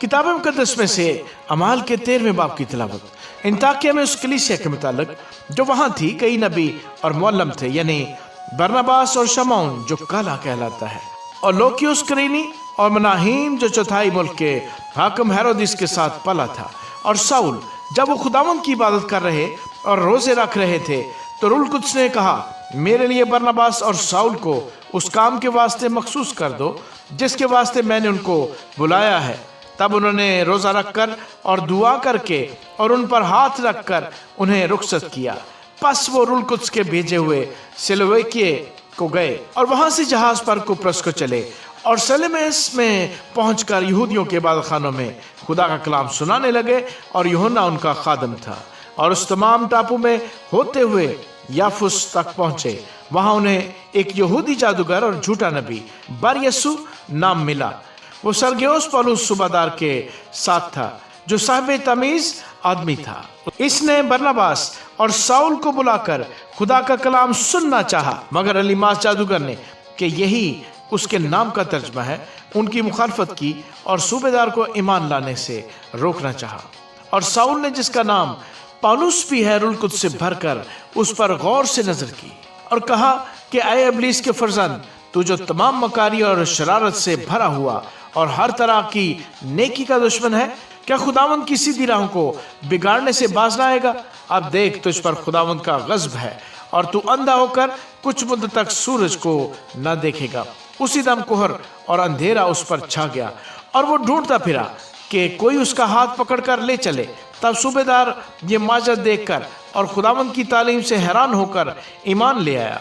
किताब मुकद्दस में से अमाल के 13वें बाब की तिलावत। अंताकिया में उस कलीसिया के मुतालिक जो वहां थी कई नबी और मुअल्लम थे, यानी बरनबास और शमौन जो काला कहलाता है, और लोकियुस करीनी और मनाहीम जो चौथाई मुल्क के हाकिम हेरोदिस के साथ पला था। और साउल जब वो खुदावंद की इबादत कर रहे और रोजे रख रहे थे तो रूह कुद्स ने कहा, मेरे लिए बरनबास और साउल को उस काम के वास्ते मखसूस कर दो जिसके वास्ते मैंने उनको बुलाया है। तब उन्होंने रोजा रखकर और दुआ करके और उन पर हाथ रखकर उन्हें रुखसत किया। पस वो रूह कुद्स के भेजे हुए सिलवेकिये को गए और वहां से जहाज पर कुप्रस को चले और सलेमेस में पहुंचकर यहूदियों के इबादत खानों में खुदा का कलाम सुनाने लगे। और यूहन्ना उनका खादम था। और उस तमाम टापू में होते हुए याफुस तक पहुंचे। वहां उन्हें एक यहूदी जादूगर और झूठा नबी बर-यस्सू नाम मिला। वो सरगियोस पौलुस सूबादार के साथ था जो साहिब तमीज आदमी था। इसने बरनबास और साउल को बुलाकर खुदा का कलाम सुनना चाहा, मगर अलीमास जादूगर ने कि यही उसके नाम का तर्जमा है, उनकी मुखालफत की और सूबेदार को ईमान लाने से रोकना चाहा। और साउल ने जिसका नाम पौलुस भी है रूह कुद्स से भरकर उस पर गौर से नजर की और कहा कि ऐ इब्लीस के फर्जंद, तू जो तमाम मकारी और शरारत से भरा हुआ और हर तरह की नेकी का दुश्मन है, क्या खुदावंद की सीधी राहों को बिगाड़ने से बाज ना आएगा? अब देख, तुझ पर खुदावंद का गज़ब है और तू अंधा होकर कुछ मुद्दत तक सूरज को न देखेगा। उसी दम कोहर और अंधेरा उस पर छा गया और वो ढूंढता फिरा कि कोई उसका हाथ पकड़कर ले चले। तब सूबेदार ये माजर देखकर और खुदावंद की तालीम से हैरान होकर ईमान ले आया।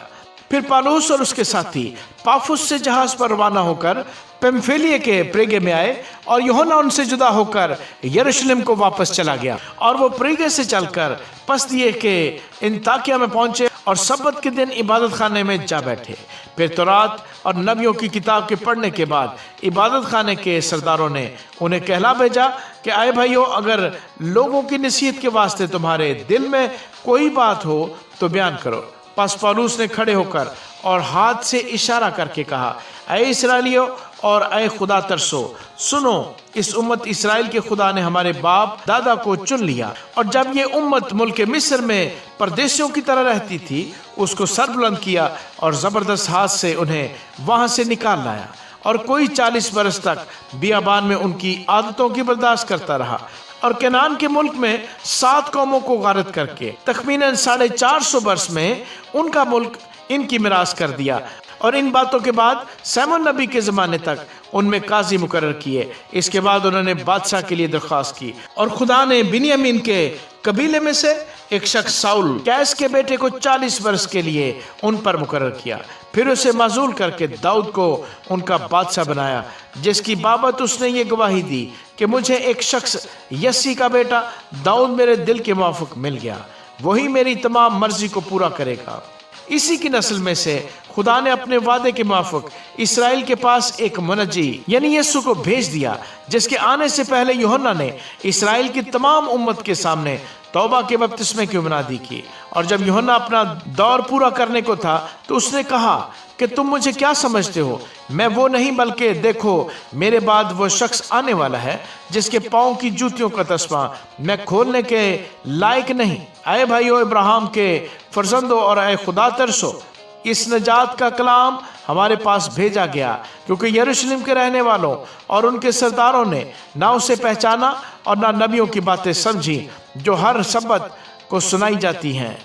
फिर पौलुस और उसके साथी पाफुस से जहाज पर रवाना होकर पैम्फिलिया के प्रेगे में आए और यूहन्ना उनसे जुदा होकर यरूशलेम को वापस चला गया। और वो प्रेगे से चलकर पसदिये के अंताकिया में पहुंचे और सब्बत के दिन इबादत खाने में जा बैठे। फिर तौरात और नबियों की किताब के पढ़ने के बाद इबादत खाने के सरदारों ने उन्हें कहला भेजा कि आए भाइयों, अगर लोगों की नसीहत के वास्ते तुम्हारे दिल में कोई बात हो तो बयान करो। पस पौलुस ने खड़े होकर और हाथ से इशारा करके कहा, ऐ इस्राएलियों और ऐ खुदा तरसो, सुनो, इस उम्मत इस्राएल के खुदा ने हमारे बाप दादा को चुन लिया और जब ये उम्मत मुल्क मिस्र में परदेशियों की तरह रहती थी उसको सरबुलंद किया और जबरदस्त हाथ से उन्हें वहां से निकाल लाया। और कोई 40 बरस तक बियाबान में उनकी आदतों की बर्दाश्त करता रहा और केनान के मुल्क में 7 कौमों को गारत करके तखमीनन 450 वर्ष में उनका मुल्क इनकी मिरास कर दिया। और इन बातों के बाद सैमुअल नबी के ज़माने तक उनमें काजी मुकर्रर किए। इसके बाद उन्होंने बादशाह के लिए दरख्वास्त की और खुदा ने बिन्यामीन के कबीले में से एक शख्स साउल कैस के बेटे को 40 वर्ष के लिए उन पर मुकर्रर किया। फिर उसे माजूल करके दाऊद को उनका बादशाह बनाया, जिसकी बाबत उसने ये गवाही दी कि मुझे एक शख्स यस्सी का बेटा दाऊद मेरे दिल के मुआफिक मिल गया, वही मेरी तमाम मर्जी को पूरा करेगा। इसी की नस्ल में से खुदा ने अपने वादे के मुआफिक इसराइल के पास एक मुनज्जी यानी यीशु को भेज दिया, जिसके आने से पहले यूहन्ना ने इसराइल की तमाम उम्मत के सामने तौबा के बपतिस्मे की मुनादी की। और जब यूहन्ना अपना दौर पूरा करने को था तो उसने कहा कि तुम मुझे क्या समझते हो? मैं वो नहीं, बल्कि देखो मेरे बाद वो शख्स आने वाला है जिसके पाँव की जूतियों का तस्मा मैं खोलने के लायक नहीं। आए भाइयों इब्राहिम के फर्जंदों और आए खुदा तरसो, इस नजात का कलाम हमारे पास भेजा गया, क्योंकि यरूशलेम के रहने वालों और उनके सरदारों ने ना उसे पहचाना और ना नबियों की बातें समझी जो हर सब्बत को सुनाई जाती हैं।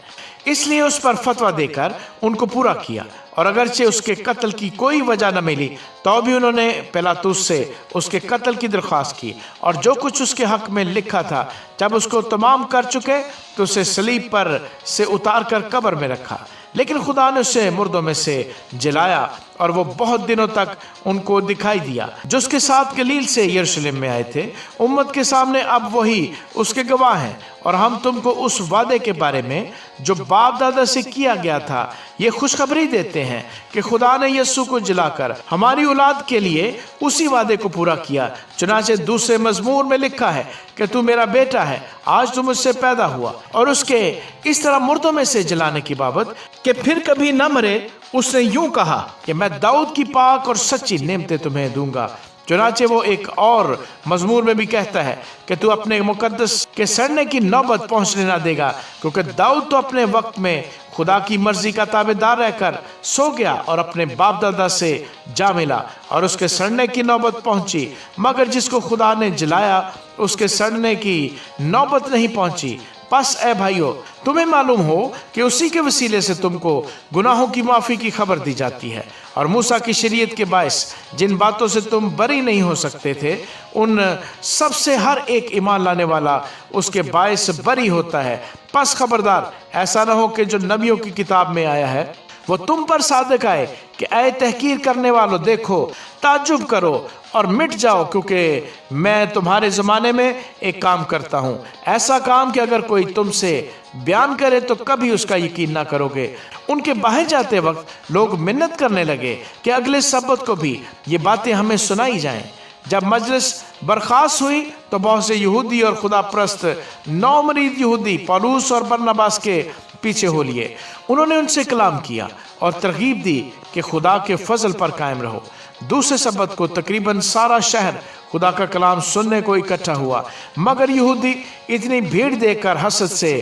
इसलिए उस पर फतवा देकर उनको पूरा किया। और अगरचे उसके कत्ल की कोई वजह न मिली तो भी उन्होंने पिलातुस से उसके कत्ल की दरख्वास्त की। और जो कुछ उसके हक में लिखा था जब उसको तमाम कर चुके तो उसे सलीब पर से उतार कर कब्र में रखा। लेकिन खुदा ने उसे मुर्दों में से जलाया और वो बहुत दिनों तक उनको दिखाई दिया जो उसके साथ गलील से यरूशलेम में आए थे। उम्मत के सामने अब वही उसके गवाह हैं। और हम तुमको उस वादे के बारे में जो बाप दादा से किया गया था ये खुशखबरी देते हैं कि खुदा ने यीशु को जिलाकर हमारी औलाद के लिए उसी वादे को पूरा किया। चुनाचे दूसरे मजमूर में लिखा है कि तू मेरा बेटा है, आज तू मुझसे पैदा हुआ। और उसके इस तरह मुर्दों में से जलाने की बाबत कि फिर कभी न मरे, उसने यूं कहा कि मैं दाऊद की पाक और सच्ची नेमतें तुम्हें दूंगा चुनाचे वो एक और मजमूर में भी कहता है कि तू अपने मुकद्दस के सड़ने की नौबत पहुंचने ना देगा, क्योंकि दाऊद तो अपने वक्त में खुदा की मर्जी का ताबेदार रहकर सो गया और अपने बाप दादा से जा मिला और उसके सड़ने की नौबत पहुंची, मगर जिसको खुदा ने जलाया उसके सड़ने की नौबत नहीं पहुंची। बस ए भाइयों, तुम्हें मालूम हो कि उसी के वसीले से तुमको गुनाहों की माफ़ी की खबर दी जाती है, और मूसा की शरीयत के बायस जिन बातों से तुम बरी नहीं हो सकते थे, उन सब से हर एक ईमान लाने वाला उसके बायस बरी होता है। बस खबरदार, ऐसा ना हो कि जो नबियों की किताब में आया है वो तुम पर सादिक आए कि ऐ तहकीर करने वालों, देखो, ताज्जुब करो और मिट जाओ, क्योंकि मैं तुम्हारे ज़माने में एक काम करता हूँ, ऐसा काम कि अगर कोई तुमसे बयान करे तो कभी उसका यकीन ना करोगे। उनके बाहर जाते वक्त लोग मिन्नत करने लगे कि अगले सबत को भी ये बातें हमें सुनाई जाएं। जब मजलिस बर्खास्त हुई तो बहुत से यहूदी और खुदा प्रस्त नौमरीद यहूदी पौलुस और बरनबास के पीछे हो लिए। उन्होंने उनसे कलाम किया और तरगीब दी कि खुदा के फजल पर कायम रहो। दूसरे सबत को तकरीबन सारा शहर खुदा का कलाम सुनने को इकट्ठा हुआ, मगर यहूदी इतनी भीड़ देखकर हसद से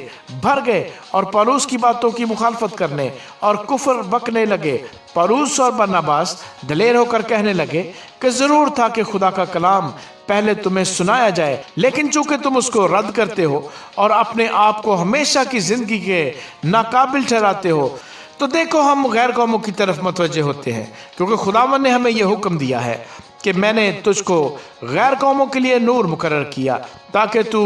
भर गए और पौलुस की बातों की मुखालफत करने और कुफर बकने लगे। पौलुस और बरनबास दलेर होकर कहने लगे कि ज़रूर था कि खुदा का कलाम पहले तुम्हें सुनाया जाए, लेकिन चूंकि तुम उसको रद्द करते हो और अपने आप को हमेशा की ज़िंदगी के नाकाबिल ठहराते हो, तो देखो हम गैर कौमों की तरफ मुतवज्जे होते हैं, क्योंकि खुदावन ने हमें यह हुक्म दिया है कि मैंने तुझको गैर कौमों के लिए नूर मुकर्रर किया ताकि तू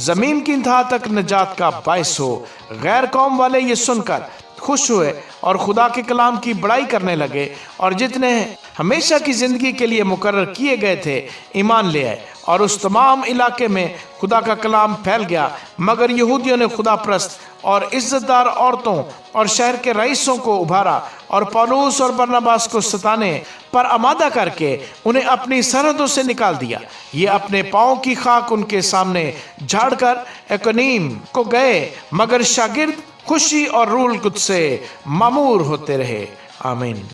ज़मीन की इंतहा तक निजात का बायस हो। गैर कौम वाले ये सुनकर खुश हुए और खुदा के कलाम की बड़ाई करने लगे, और जितने हमेशा की ज़िंदगी के लिए मुकर्रर किए गए थे ईमान ले आए, और उस तमाम इलाके में खुदा का कलाम फैल गया। मगर यहूदियों ने खुदा प्रस्त और इज्जतदार औरतों और शहर के रईसों को उभारा और पौलुस और बरनबास को सताने पर आमादा करके उन्हें अपनी सरहदों से निकाल दिया। ये अपने पाँव की खाक उनके सामने झाड़कर इकोनियम को गए, मगर शागिर्द खुशी और रूल कुद से मामूर होते रहे। आमीन।